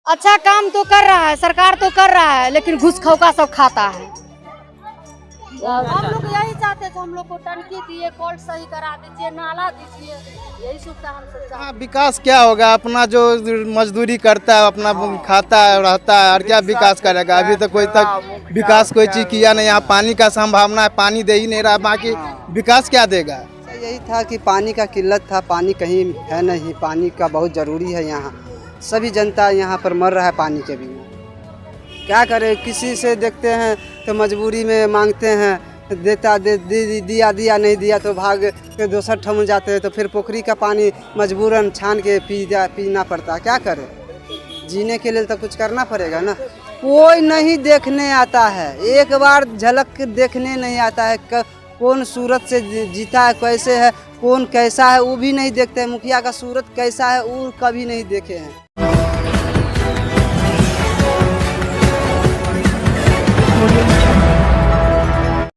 अच्छा काम तो कर रहा है, सरकार तो कर रहा है, लेकिन घूस खौका सब खाता है। हम लोग यही चाहते थे, हम लोग को टंकी दिए, कॉल सही करा दीजिए, नाला दीजिए, यही सुविधा हम सब चाहते हैं। विकास क्या होगा? अपना जो मजदूरी करता है, अपना खाता है, रहता है, और क्या विकास करेगा? अभी तक कोई तक विकास कोई चीज किया नहीं। यहाँ पानी का संभावना है, पानी दे ही नहीं रहा, बाकी विकास क्या देगा? यही था कि पानी का किल्लत था, पानी कहीं है नहीं, पानी का बहुत ज़रूरी है। यहाँ सभी जनता यहाँ पर मर रहा है पानी के बिना। क्या करें, किसी से देखते हैं तो मजबूरी में मांगते हैं, दिया नहीं दिया तो भाग के दूसर ठम जाते हैं, तो फिर पोखरी का पानी मजबूरन छान के पीना पड़ता है। क्या करें, जीने के लिए तो कुछ करना पड़ेगा ना। कोई नहीं देखने आता है, एक बार झलक देखने नहीं आता है। कौन सूरत से जीता है, कैसे है, कौन कैसा है, वो भी नहीं देखते हैं। मुखिया का सूरत कैसा है वो कभी नहीं देखे हैं।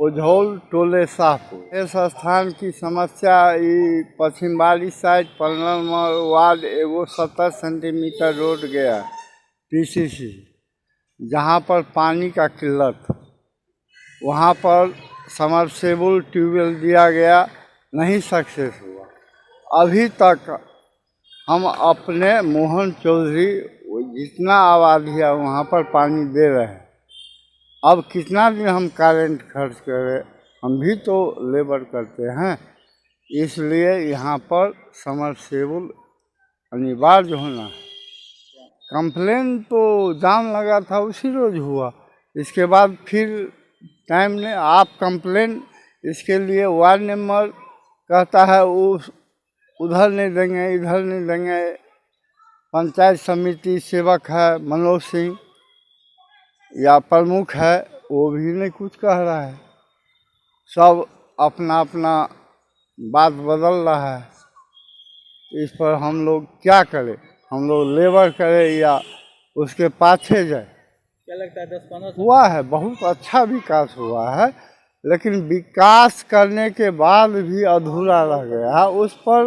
उझौल टोले शाहपुर इस स्थान की समस्या पश्चिम वाली साइड 15 नंबर वार्ड एगो 70 सेंटीमीटर रोड गया पीसीसी, जहाँ पर पानी का किल्लत, वहाँ पर समरसेबल ट्यूबवेल दिया गया, नहीं सक्सेस हुआ। अभी तक हम अपने मोहन चौधरी जितना आबादी है वहाँ पर पानी दे रहे हैं। अब कितना दिन हम करेंट खर्च करें, हम भी तो लेबर करते हैं, इसलिए यहाँ पर समरसेबल अनिवार्य होना है। कंप्लेन तो जाम लगा था उसी रोज हुआ, इसके बाद फिर टाइम ने आप कंप्लेन इसके लिए वार्ड मेंबर कहता है उस उधर नहीं देंगे, इधर नहीं देंगे। पंचायत समिति सेवक है मनोज सिंह या प्रमुख है, वो भी नहीं कुछ कह रहा है। सब अपना अपना बात बदल रहा है। इस पर हम लोग क्या करें? हम लोग लेबर करें या उसके पाछे जाए? क्या लगता है 10-15 हुआ है, बहुत अच्छा विकास हुआ है, लेकिन विकास करने के बाद भी अधूरा रह गया है। उस पर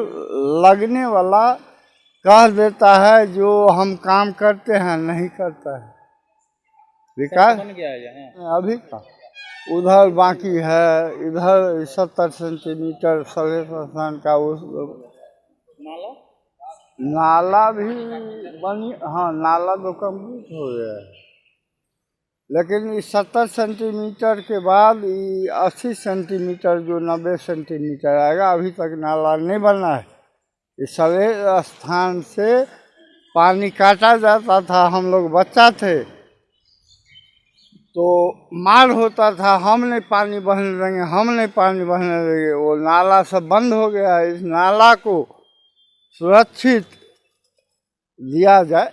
लगने वाला कह देता है जो हम काम करते हैं नहीं करता है। विकास बन गया है यहाँ अभी का उधर बाकी है, इधर 70 सेंटीमीटर सलेश स्थान का उस नाला नाला भी बनी, हाँ नाला तो कम्प्लीट हो गया है, लेकिन इस 70 सेंटीमीटर के बाद 80 सेंटीमीटर जो 90 सेंटीमीटर आएगा, अभी तक नाला नहीं बना है। इस सलेश स्थान से पानी काटा जाता था, हम लोग बच्चा थे तो मार होता था, हम नहीं पानी बहने देंगे, हम नहीं पानी बहने देंगे। वो नाला सब बंद हो गया है। इस नाला को सुरक्षित दिया जाए,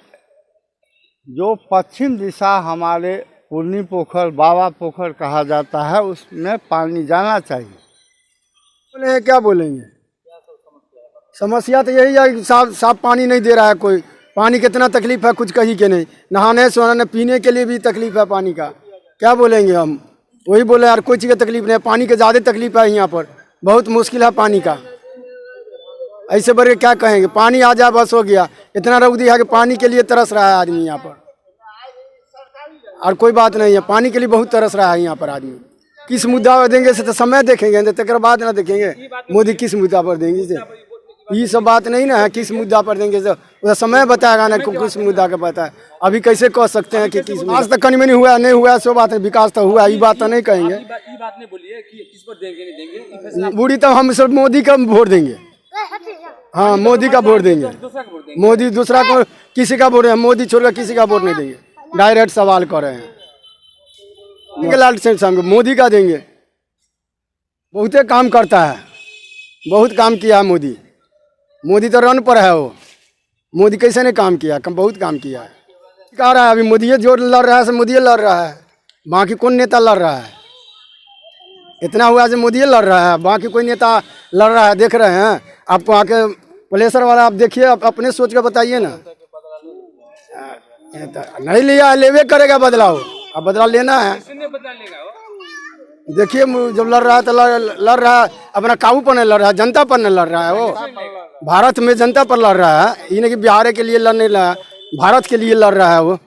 जो पश्चिम दिशा हमारे पूर्णी पोखर, बाबा पोखर कहा जाता है, उसमें पानी जाना चाहिए। बोले क्या बोलेंगे? समस्या तो यही है कि साफ पानी नहीं दे रहा है कोई। पानी कितना तकलीफ है कुछ कहीं के नहीं, नहाने सोने पीने के लिए भी तकलीफ है पानी का। क्या बोलेंगे हम? वही बोले यार, कोई चीज़ की तकलीफ नहीं, पानी की ज़्यादा तकलीफ है यहाँ पर, बहुत मुश्किल है पानी का। ऐसे बड़े क्या कहेंगे, पानी आ जाए बस हो गया। इतना रौदी है कि पानी के लिए तरस रहा है आदमी यहाँ पर, और कोई बात नहीं है, पानी के लिए बहुत तरस रहा है यहाँ पर आदमी। किस मुद्दा पर देंगे से तो समय देखेंगे, तक बाद ना देखेंगे मोदी किस मुद्दा पर देंगे से। ये सब बात नहीं ना है, किस मुद्दा पर देंगे तो समय बताएगा ना किस मुद्दा का पता है। अभी कैसे कह सकते हैं कि किस आज तक कहीं में नहीं हुआ, नहीं हुआ, सो बात है। विकास तो हुआ, ये बात तो नहीं कहेंगे। ये बात नहीं बोलिए कि किस पर देंगे नहीं देंगे, बूढ़ी तो हम सब मोदी का वोट देंगे। हाँ, मोदी का वोट देंगे। दूसरा का वोट देंगे। मोदी दूसरा को किसी का वोट, मोदी छोड़कर किसी का वोट नहीं देंगे। डायरेक्ट सवाल कर रहे हैं, लाल सिंह मोदी का देंगे। बहुते काम करता है, बहुत काम किया है मोदी। मोदी तो रन पर है, वो मोदी कैसे ने काम किया, बहुत काम किया है। कह रहा है अभी मोदी जो लड़ रहा है, मोदी लड़ रहा है, बाकी कौन नेता लड़ रहा है? इतना हुआ से मोदी लड़ रहा है, बाकी कोई नेता लड़ रहा है? देख रहे हैं आपको आके प्लेसर वाला, आप देखिए, आप अपने सोच के बताइए ना। नहीं लिया, लेवे करेगा बदलाव, अब बदलाव लेना है। देखिए जब लड़ रहा है तो लड़ रहा है, अपना काबू पर नहीं लड़ रहा है, जनता पर नहीं लड़ रहा है। वो भारत में जनता पर लड़ रहा है, ये नहीं कि बिहार के लिए लड़ नहीं रहा है, भारत के लिए लड़ रहा है वो,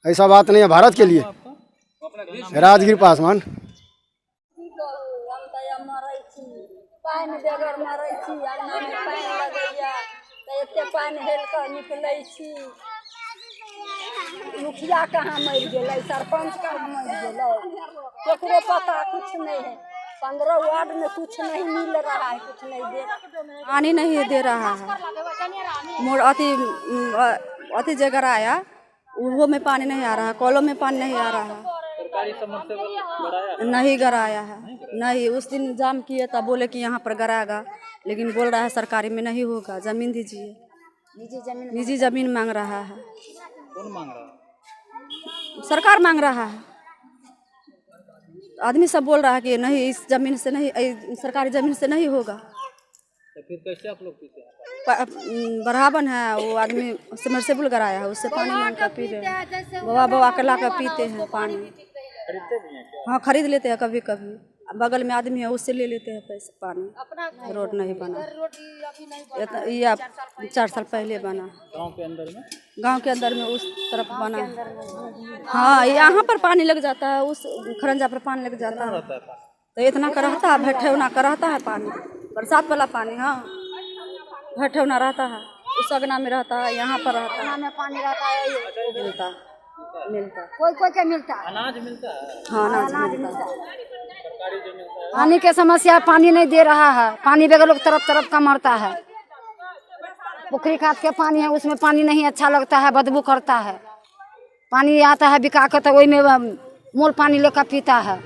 ऐसा बात नहीं है, भारत के लिए। अपना देश राजगीर पासवान। पानि बेगर मरै छी, अंगनामे पानि लगैया तऽ एते पानि हेल कऽ निकलै छी। मुखिया कहाँ मरि गेलै, सरपंच कहाँ मरि गेलै, केकरो पता कुछ नहीं है। 15 वार्ड में कुछ नहीं मिल रहा है, कुछ नहीं दे रहा, पानी नहीं दे रहा है। मोर अति जगह आया, वो में पानी नहीं आ रहा, कॉलों में पानी नहीं आ रहा है। सरकारी समरसेबल गड़ाया नहीं गराया है, नहीं। उस दिन जाम किए तब बोले कि यहाँ पर गराएगा, लेकिन बोल रहा है सरकारी में नहीं होगा, जमीन दीजिए। निजी जमीन मांग रहा है। कौन मांग रहा है? सरकार मांग रहा है। आदमी सब बोल रहा है कि नहीं, इस जमीन से नहीं, सरकारी जमीन से नहीं होगा। तो फिर कैसे आप लोग पीते हैं? बढ़ावन है, वो आदमी समरसेबुल गराया है, उससे पानी मांग कर पी रहे हैं। बवा के ला कर पीते हैं पानी। खरीदते भी हैं क्या? हाँ, खरीद लेते हैं कभी कभी। बगल में आदमी है, उससे ले लेते हैं पैसे पानी। रोड नहीं बना, ये 4 साल पहले बना। गांव के अंदर में? गांव के अंदर में उस तरफ बना। हाँ, यहाँ पर पानी लग जाता है, उस खरंजा पर पानी लग जाता है, तो इतना का रहता है, भट्ठौना का रहता है पानी, बरसात वाला पानी। हाँ, भट्ठौना रहता है, उस अगना में रहता है, यहाँ पर रहता है, पानी रहता है, मिलता कोई के मिलता है। अनाज मिलता है? हाँ, अनाज मिलता है। सरकारी जो मिलता है पानी के समस्या, पानी नहीं दे रहा है। पानी बगैर लोग तरफ का मरता है। पोखरी खाद के पानी है, उसमें पानी नहीं अच्छा लगता है, बदबू करता है। पानी आता है बिका कर, तो वही में मोल पानी लेकर पीता है।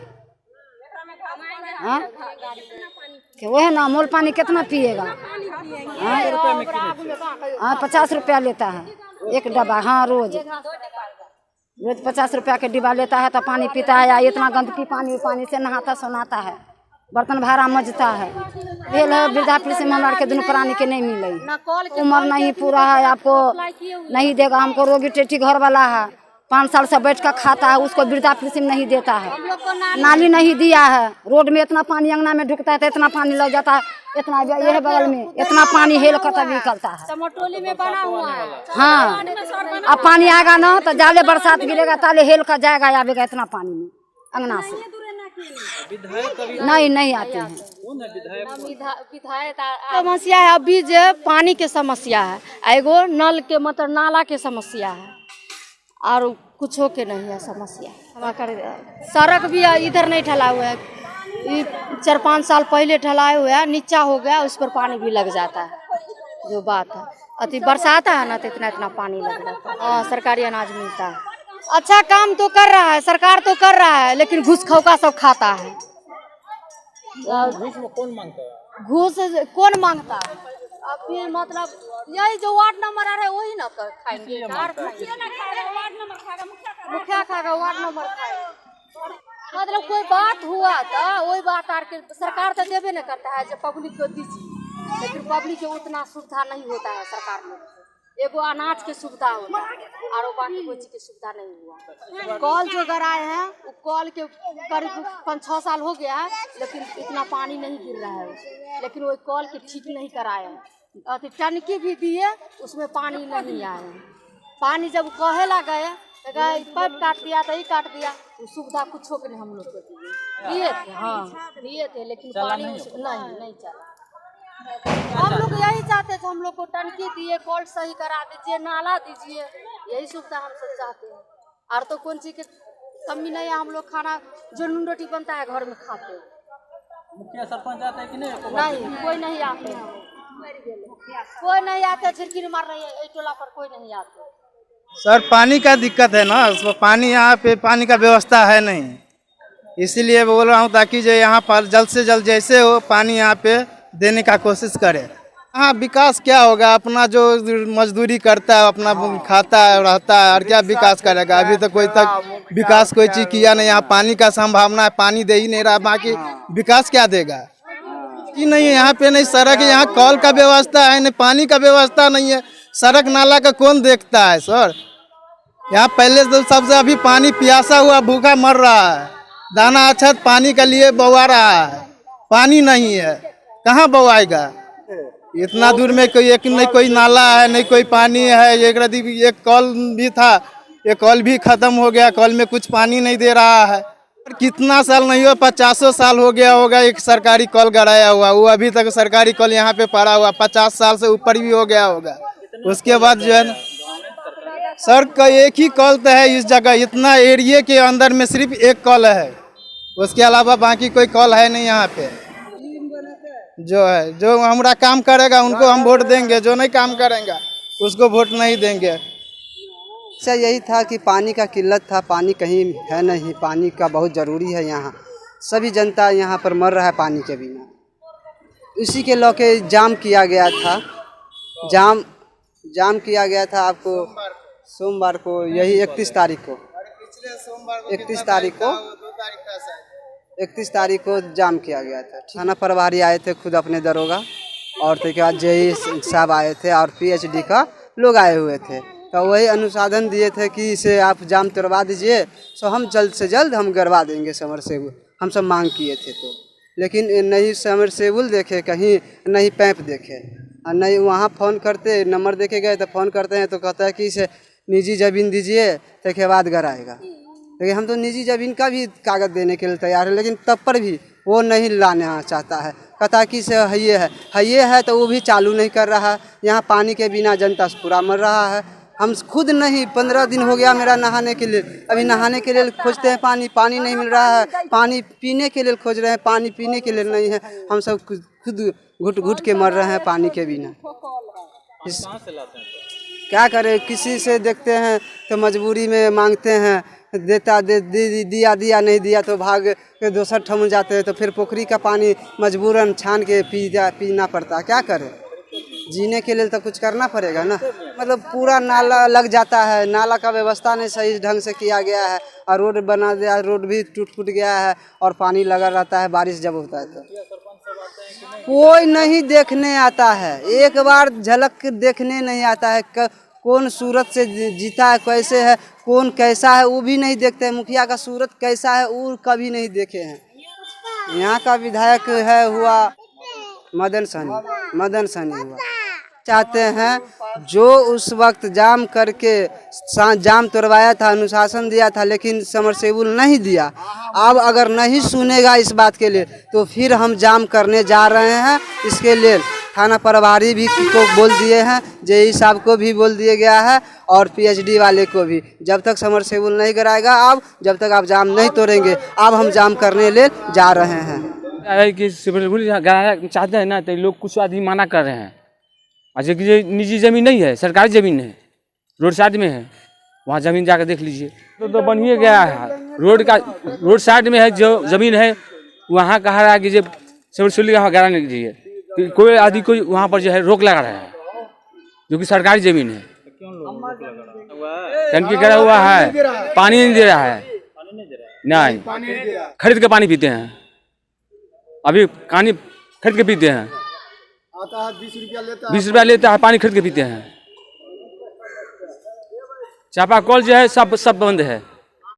हाँ, वो है ना, मोल पानी कितना पिएगा? हाँ, 50 रुपया लेता है एक डब्बा। हाँ, रोज 50 रुपया के डिब्बा लेता है, तो पानी पीता है। या इतना गंदगी पानी से नहाता सोनाता है, बर्तन भाड़ा मजता है। भेल है वृद्धा पेंशन हमारे के दोनों प्राणी के नहीं मिले, उम्र नहीं पूरा है, आपको नहीं देगा। हमको रोगी टेटी घर वाला है, 5 साल से बैठ कर खाता है, उसको वृद्धा पेंशन नहीं देता है। नाली नहीं दिया है, रोड में इतना पानी अंगना में ढुकता है तो इतना पानी लग जाता है, इतना यह बगल में इतना पानी हेल कर तब निकलता है। समटोली में बना हुआ है। हाँ, अब पानी आएगा ना तो जाले बरसात गिरेगा, ताले हेल कर जाएगा, आवेगा इतना पानी में अंगना से। नहीं आते हैं। समस्या है अभी जो पानी के समस्या है, एगो नल के मतलब नाला के समस्या है, और कुछ हो के नहीं है समस्या। सड़क भी इधर नहीं ढला हुआ है, 4-5 साल पहले ढलाए हुआ है, नीचा हो गया, उस पर पानी भी लग जाता है। जो बात है, अति बरसात है ना, तो इतना पानी लग जाता है। हाँ, सरकारी अनाज मिलता है। अच्छा काम तो कर रहा है, सरकार तो कर रहा है, लेकिन घूस खौका सब खाता है। घूस में कौन मांगता है? घूस कौन मांगता है? अब फिर मतलब यही जो वार्ड नंबर आ रहा है वही ना खाएंगे। मुखिया खाएगा, वार्ड नंबर खाएगा। मतलब कोई बात हुआ था, वही बात आर के सरकार तो देवे न करता है, जो पब्लिक को दीजिए, लेकिन पब्लिक को उतना सुविधा नहीं होता है सरकार में। एगो अनाज के सुविधा होता है, और बाकी कोई चीज की सुविधा नहीं हुआ। कॉल जो गराए हैं, वो कॉल के करीब 5-6 साल हो गया है, लेकिन इतना पानी नहीं गिर रहा है। लेकिन वो कॉल के ठीक नहीं कराए हैं, टंकी भी दिए, उसमें पानी नहीं आए। पानी जब कहे लगे तो पाइप काट दिया, तो ही काट दिया, वो सुविधा कुछ हो के नहीं हम लोग को दिए थे। हाँ, दिए थे, लेकिन पानी नहीं चला। हम लोग यही चाहते थे, हम लोग को टंकी दिए, कॉल सही करा दीजिए, नाला दीजिए, यही सुविधा हम सब चाहते हैं। और तो कौन चीज की कमी नहीं है, हम लोग खाना जो नून रोटी बनता है घर में खाते हैं। मुखिया सरपंच आते हैं कि नहीं? नहीं, कोई नहीं आते हैं, कोई नहीं आते। झिरकिर मार रही है, टोला पर कोई नहीं आते। सर, पानी का दिक्कत है ना, पानी यहाँ पे पानी का व्यवस्था है नहीं, इसीलिए बोल रहा हूँ ताकि जो यहाँ पर जल्द से जल्द जैसे हो पानी यहाँ पे देने का कोशिश करे। हाँ, विकास क्या होगा, अपना जो मजदूरी करता है, अपना खाता है, रहता है, और क्या विकास करेगा? अभी तो कोई तक विकास कोई चीज़ किया नहीं। यहाँ पानी का संभावना है, पानी दे ही नहीं रहा, बाकी विकास क्या देगा? कि नहीं, यहाँ पे नहीं सड़क, यहाँ कॉल का व्यवस्था है नहीं, पानी का व्यवस्था नहीं है, सड़क नाला का कौन देखता है सर? यहाँ पहले तो सबसे अभी पानी प्यासा हुआ भूखा मर रहा है, दाना अच्छा पानी के लिए बवा रहा है, पानी नहीं है, कहाँ बवाएगा? इतना दूर में कोई एक नहीं कोई नाला है, नहीं कोई पानी है। एक कॉल भी था, ये कॉल भी खत्म हो गया, कॉल में कुछ पानी नहीं दे रहा है। कितना साल नहीं हो, 50 साल हो गया होगा एक सरकारी कॉल गड़ाया हुआ, वो अभी तक सरकारी कॉल यहाँ पे पड़ा हुआ, 50 साल से ऊपर भी हो गया होगा। उसके बाद जो है ना सर का एक ही कॉल तो है इस जगह, इतना एरिया के अंदर में सिर्फ एक कॉल है, उसके अलावा बाकी कोई कॉल है नहीं यहाँ पे। जो है जो हमारा काम करेगा उनको हम वोट देंगे, जो नहीं काम करेगा उसको वोट नहीं देंगे। अच्छा, यही था कि पानी का किल्लत था, पानी कहीं है नहीं, पानी का बहुत ज़रूरी है यहाँ। सभी जनता यहाँ पर मर रहा है पानी के बिना। इसी के लौके जाम किया गया था, जाम किया गया था आपको सोमवार को, यही 31 तारीख को, 31 तारीख को जाम किया गया था। थाना प्रभारी आए थे खुद अपने दरोगा, और उसके बाद जेई साहब आए थे और PhD का लोग आए हुए थे। तो वही अनुसाधन दिए थे कि इसे आप जाम तोड़वा दीजिए, तो हम जल्द से जल्द हम करवा देंगे समरसेबुल। हम सब मांग किए थे तो, लेकिन नहीं समरसेबुल देखे कहीं, नहीं पैप देखे, और नहीं वहाँ फ़ोन करते, नंबर देखे गए तो फ़ोन करते हैं तो कहता है कि इसे निजी ज़मीन दीजिए, तो के बाद घर आएगा। लेकिन हम तो निजी ज़मीन का भी कागज़ देने के लिए तैयार है, लेकिन तब पर भी वो नहीं लाना चाहता है। कहता कि से ये है तो वो भी चालू नहीं कर रहा है। यहाँ पानी के बिना जनता पूरा मर रहा है। हम खुद नहीं, 15 दिन हो गया मेरा नहाने के लिए, अभी नहाने के लिए खोजते हैं पानी नहीं मिल रहा है। पानी पीने के लिए खोज रहे हैं, पानी पीने के लिए नहीं है। हम सब खुद घुट घुट के मर रहे हैं पानी के बिना। क्या करें, किसी से देखते हैं तो मजबूरी में मांगते हैं, दिया नहीं दिया तो भाग के दूसर ठम जाते हैं, तो फिर पोखरी का पानी मजबूरन छान के पीना पड़ता है। क्या करें, जीने के लिए तो कुछ करना पड़ेगा ना। मतलब पूरा नाला लग जाता है, नाला का व्यवस्था नहीं सही ढंग से किया गया है, और रोड बना दिया, रोड भी टूट फूट गया है, और पानी लगा रहता है बारिश जब होता है तो। कोई नहीं देखने आता है, एक बार झलक देखने नहीं आता है। कौन सूरत से जीता है, कैसे है, कौन कैसा है वो भी नहीं देखते हैं। मुखिया का सूरत कैसा है वो कभी नहीं देखे हैं। यहाँ का विधायक है हुआ मदन सहनी हुआ। चाहते हैं जो उस वक्त जाम करके जाम तोड़वाया था, अनुशासन दिया था, लेकिन समरसेबुल नहीं दिया। अब अगर नहीं सुनेगा इस बात के लिए तो फिर हम जाम करने जा रहे हैं। इसके लिए थाना प्रभारी भी को बोल दिए हैं, जेई साहब को भी बोल दिया गया है, और PhD वाले को भी। जब तक समरसेबुल नहीं कराएगा, जब तक आप जाम नहीं तोड़ेंगे, अब हम जाम करने ले जा रहे हैं। कि समरसेबुल कराना चाहते हैं ना, तो लोग कुछ आदमी मना कर रहे हैं। अच्छा कि निजी ज़मीन नहीं है, सरकारी ज़मीन है, रोड साइड में है, वहाँ ज़मीन जाकर देख लीजिए। तो बन ही गया है, रोड साइड में है जो ज़मीन है, वहाँ कहा रहा है कि जब समरसेबुल कराने कीजिए, तो कोई आदमी कोई वहाँ पर जो है रोक लगा रहा है, जो कि सरकारी ज़मीन है। टंकी करा हुआ है, पानी नहीं दे रहा है, नहीं खरीद के पानी पीते हैं। अभी पानी खरीद के पीते हैं, आता है 20 रुपया लेता है, पानी खरीद के पीते हैं। चापाकल जो है सब बंद है।